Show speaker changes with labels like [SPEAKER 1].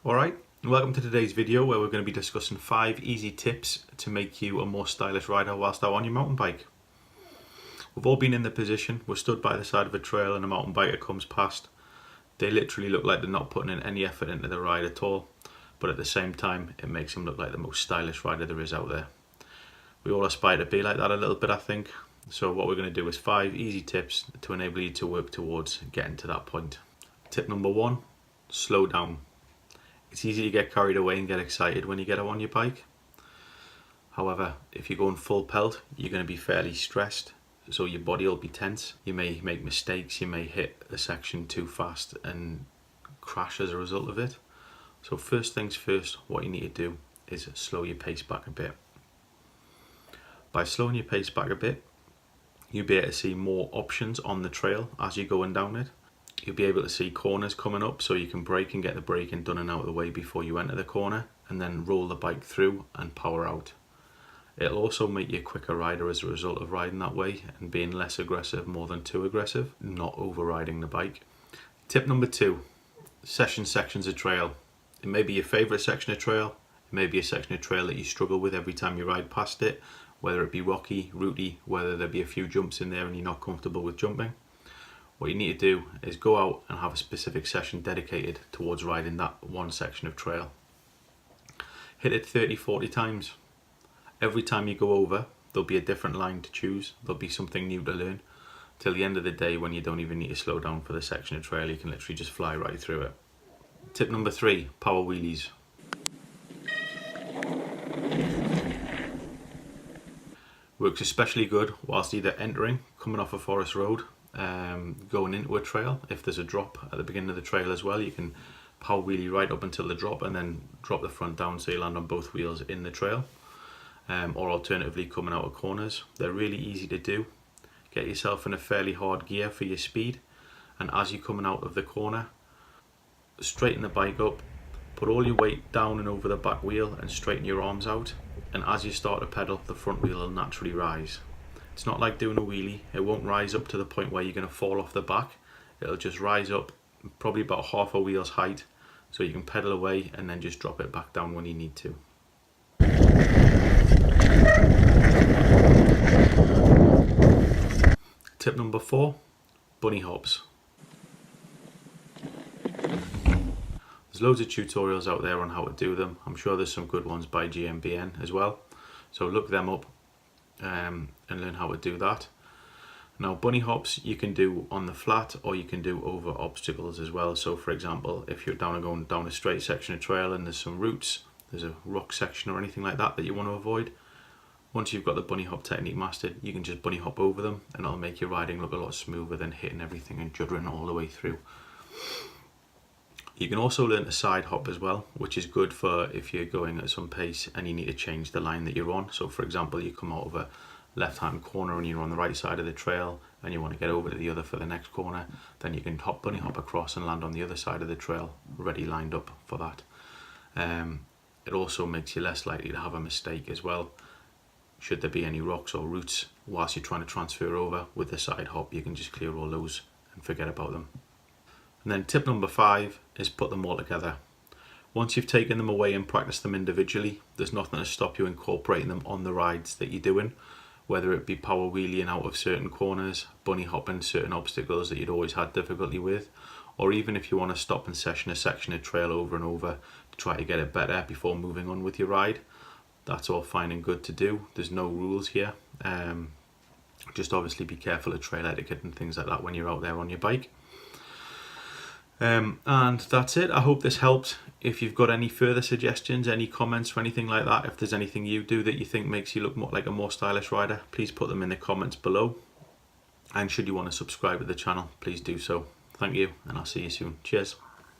[SPEAKER 1] Alright, welcome to today's video where we're going to be discussing 5 easy tips to make you a more stylish rider whilst out on your mountain bike. We've all been in the position, we're stood by the side of a trail and a mountain biker comes past. They literally look like they're not putting in any effort into the ride at all, but at the same time it makes them look like the most stylish rider there is out there. We all aspire to be like that a little bit, I think, so what we're going to do is 5 easy tips to enable you to work towards getting to that point. Tip number 1, slow down. It's easy to get carried away and get excited when you get out on your bike. However, if you're going full pelt, you're going to be fairly stressed, so your body will be tense. You may make mistakes, you may hit a section too fast and crash as a result of it. So first things first, what you need to do is slow your pace back a bit. By slowing your pace back a bit, you'll be able to see more options on the trail as you're going down it. You'll be able to see corners coming up, so you can brake and get the braking done and out of the way before you enter the corner, and then roll the bike through and power out. It'll also make you a quicker rider as a result of riding that way and being less aggressive more than too aggressive, not overriding the bike. Tip number 2, sections of trail. It may be your favourite section of trail, it may be a section of trail that you struggle with every time you ride past it, whether it be rocky, rooty, whether there be a few jumps in there and you're not comfortable with jumping. What you need to do is go out and have a specific session dedicated towards riding that one section of trail. Hit it 30-40 times. Every time you go over, there'll be a different line to choose. There'll be something new to learn. Till the end of the day, when you don't even need to slow down for the section of trail, you can literally just fly right through it. Tip number 3, power wheelies. Works especially good whilst either entering, coming off a forest road, going into a trail. If there's a drop at the beginning of the trail as well, you can power wheelie right up until the drop and then drop the front down so you land on both wheels in the trail, or alternatively coming out of corners. They're really easy to do. Get yourself in a fairly hard gear for your speed, and as you're coming out of the corner, straighten the bike up, put all your weight down and over the back wheel and straighten your arms out, and as you start to pedal, the front wheel will naturally rise. It's not like doing a wheelie. It won't rise up to the point where you're going to fall off the back. It'll just rise up probably about half a wheel's height, so you can pedal away and then just drop it back down when you need to. Tip number 4, bunny hops. There's loads of tutorials out there on how to do them. I'm sure there's some good ones by GMBN as well, so look them up and learn how to do that. Now, bunny hops you can do on the flat or you can do over obstacles as well. So for example, if you're going down a straight section of trail and there's some roots, there's a rock section or anything like that you want to avoid, once you've got the bunny hop technique mastered, you can just bunny hop over them and it'll make your riding look a lot smoother than hitting everything and juddering all the way through. You can also learn to side hop as well, which is good for if you're going at some pace and you need to change the line that you're on. So for example, you come out of a left hand corner and you're on the right side of the trail and you want to get over to the other for the next corner, then you can bunny hop across and land on the other side of the trail, ready lined up for that. It also makes you less likely to have a mistake as well. Should there be any rocks or roots whilst you're trying to transfer over, with the side hop you can just clear all those and forget about them. And then tip number 5 is put them all together. Once you've taken them away and practiced them individually, there's nothing to stop you incorporating them on the rides that you're doing, whether it be power wheeling out of certain corners, bunny hopping certain obstacles that you'd always had difficulty with, or even if you want to stop and session a section of trail over and over to try to get it better before moving on with your ride. That's all fine and good to do. There's no rules here. Just obviously be careful of trail etiquette and things like that when you're out there on your bike. And that's it. I hope this helped. If you've got any further suggestions, any comments or anything like that, if there's anything you do that you think makes you look more like a more stylish rider, please put them in the comments below. And should you want to subscribe to the channel, please do so. Thank you, and I'll see you soon. Cheers.